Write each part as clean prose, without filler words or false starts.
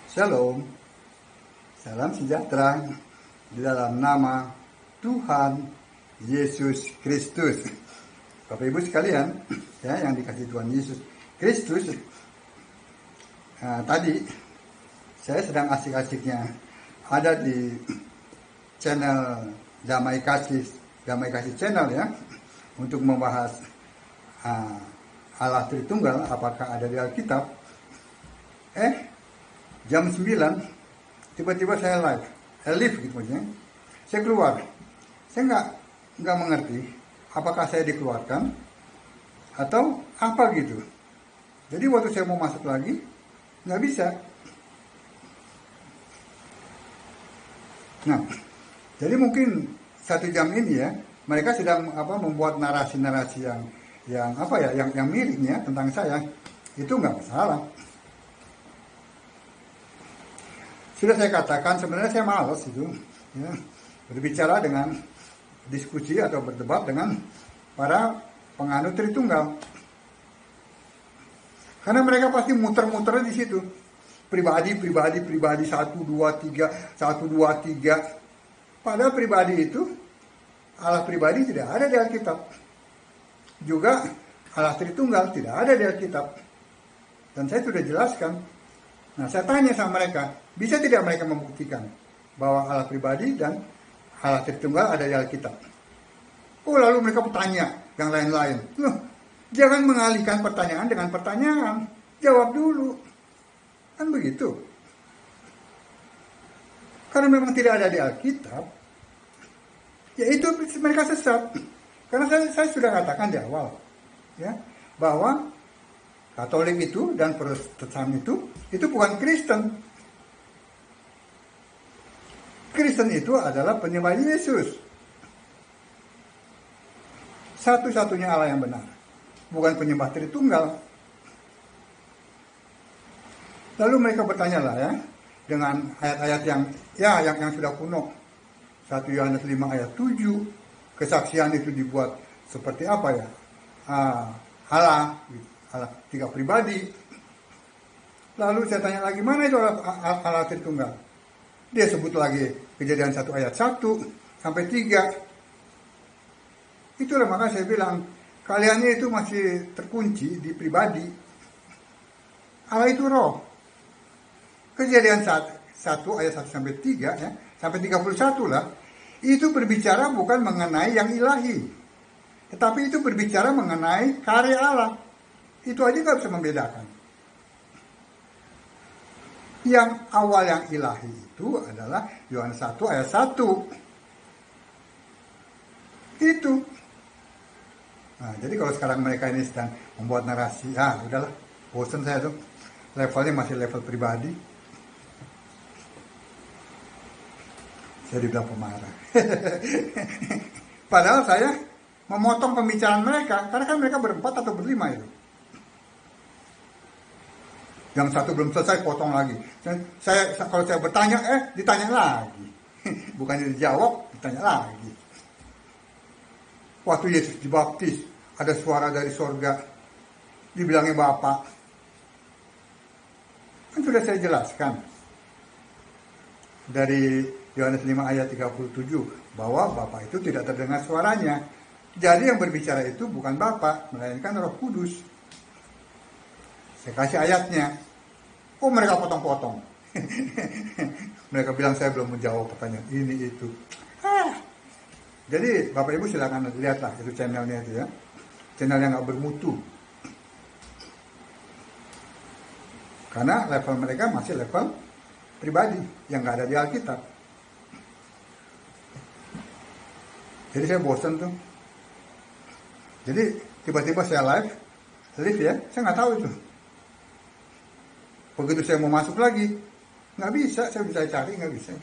Shalom, salam sejahtera di dalam nama Tuhan Yesus Kristus. Bapak Ibu sekalian, ya, yang dikasihi Tuhan Yesus Kristus, tadi saya sedang asik-asiknya ada di channel Damai Kasih channel, ya, untuk membahas Allah Tritunggal, apakah ada di Alkitab. Jam 9 tiba-tiba saya live gitu maksudnya. Saya keluar. Saya nggak mengerti apakah saya dikeluarkan atau apa gitu. Jadi waktu saya mau masuk lagi nggak bisa. Nah, jadi mungkin 1 jam ini, ya, mereka sedang membuat narasi-narasi yang miliknya tentang saya. Itu nggak masalah. Sudah saya katakan, sebenarnya saya malas itu, ya, berbicara dengan diskusi atau berdebat dengan para penganut Tritunggal. Karena mereka pasti muter-muter di situ. Pribadi 1, 2, 3. Padahal pribadi itu, Allah pribadi tidak ada di Alkitab. Juga Allah Tritunggal tidak ada di Alkitab. Dan saya sudah jelaskan. Nah, saya tanya sama mereka, bisa tidak mereka membuktikan bahwa Allah pribadi dan Allah Tritunggal ada di Alkitab? Oh, lalu mereka bertanya yang lain-lain. Loh, jangan mengalihkan pertanyaan dengan pertanyaan. Jawab dulu. Kan begitu. Karena memang tidak ada di Alkitab, ya itu mereka sesat. Karena saya sudah katakan di awal, ya, bahwa Katolik itu dan Protestan itu bukan Kristen. Kristen itu adalah penyembah Yesus. Satu-satunya Allah yang benar. Bukan penyembah Tritunggal. Lalu mereka bertanya lah, ya, dengan ayat-ayat yang sudah kuno. 1 Yohanes 5 ayat 7. Kesaksian itu dibuat seperti apa, ya? Allah 3 pribadi. Lalu saya tanya lagi, mana itu Allah Tritunggal? Dia sebut lagi Kejadian 1 ayat 1 sampai 3. Itulah maka saya bilang, kalian itu masih terkunci di pribadi. Allah itu roh. Kejadian 1 ayat 1 sampai 3, ya, sampai 31 lah, itu berbicara bukan mengenai yang ilahi, tetapi itu berbicara mengenai karya Allah. Itu aja nggak bisa membedakan. Yang awal yang ilahi itu adalah Yohanes 1 ayat 1. Itu. Nah, jadi kalau sekarang mereka ini sedang membuat narasi, udahlah, bosan saya tuh. Levelnya masih level pribadi. Saya dibilang pemarah. Padahal saya memotong pembicaraan mereka, karena kan mereka berempat atau berlima itu. Yang satu belum selesai, potong lagi. Kalau saya bertanya, ditanya lagi. Bukannya dijawab, ditanya lagi. Waktu Yesus dibaptis, ada suara dari sorga, dibilangnya Bapa. Kan sudah saya jelaskan. Dari Yohanes 5 ayat 37, bahwa Bapa itu tidak terdengar suaranya. Jadi yang berbicara itu bukan Bapa, melainkan Roh Kudus. Saya kasih ayatnya. Oh, mereka potong-potong. Mereka bilang saya belum menjawab pertanyaan ini itu. Jadi Bapak Ibu silakan lihatlah itu channelnya itu, ya. Channel yang gak bermutu. Karena level mereka masih level pribadi yang gak ada di Alkitab. Jadi saya bosan tuh. Jadi tiba-tiba saya live, ya, saya nggak tahu itu. Begitu saya mau masuk lagi, nggak bisa, saya bisa cari, nggak bisa.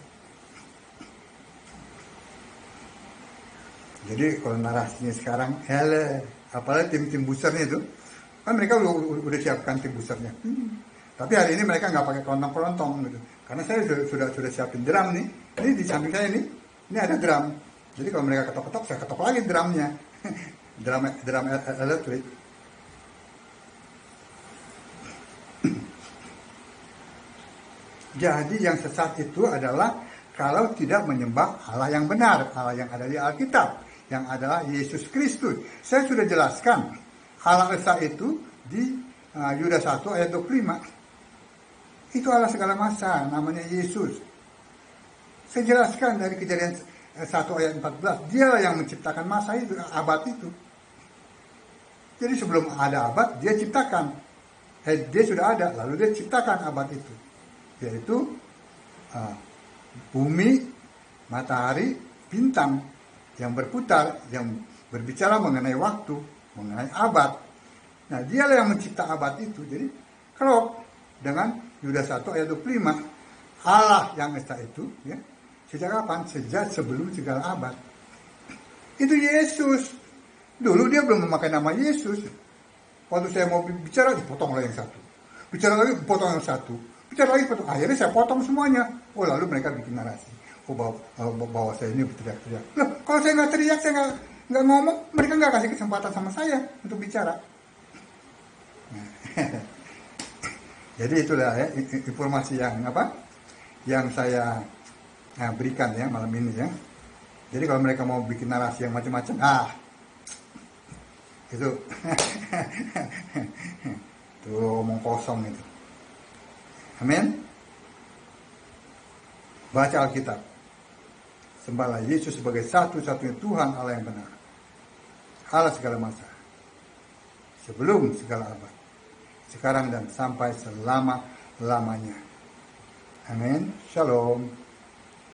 Jadi kalau narasinya sekarang, apalagi tim busernya itu, kan mereka udah siapkan tim busernya. Tapi hari ini mereka nggak pakai kelontong gitu, karena saya sudah siapin drum nih. Ini di samping saya ini ada drum. Jadi kalau mereka ketok-ketok, saya ketok lagi drumnya. drum elektrik. Jadi yang sesat itu adalah kalau tidak menyembah Allah yang benar, Allah yang ada di Alkitab, yang adalah Yesus Kristus. Saya sudah jelaskan Allah Esa itu di Yudas 1 ayat 25. Itu Allah segala masa, namanya Yesus. Saya jelaskan dari Kejadian 1 ayat 14, dialah yang menciptakan masa itu, abad itu. Jadi sebelum ada abad, dia ciptakan. Dia sudah ada, lalu dia ciptakan abad itu. Yaitu bumi, matahari, bintang yang berputar, yang berbicara mengenai waktu, mengenai abad. Nah, dialah yang mencipta abad itu. Jadi, kalau dengan Yudas 1 ayat 25, Allah yang esa itu, ya, sejak kapan? Sejak sebelum segala abad. Itu Yesus. Dulu dia belum memakai nama Yesus. Waktu saya mau bicara, dipotong lagi yang satu. Bicara lagi, potong yang satu. Bicara lagi, potong. Akhirnya saya potong semuanya. Oh, lalu mereka bikin narasi. Oh, bahwa saya ini berteriak-teriak. Loh, kalau saya nggak teriak, saya nggak ngomong, mereka nggak kasih kesempatan sama saya untuk bicara. Jadi itulah ya, informasi yang saya berikan ya malam ini ya. Jadi kalau mereka mau bikin narasi yang macam-macam, itu tuh omong kosong itu. Amin. Baca Alkitab. Sembahlah Yesus sebagai satu-satunya Tuhan Allah yang benar. Allah segala masa. Sebelum segala abad. Sekarang dan sampai selama-lamanya. Amin. Shalom.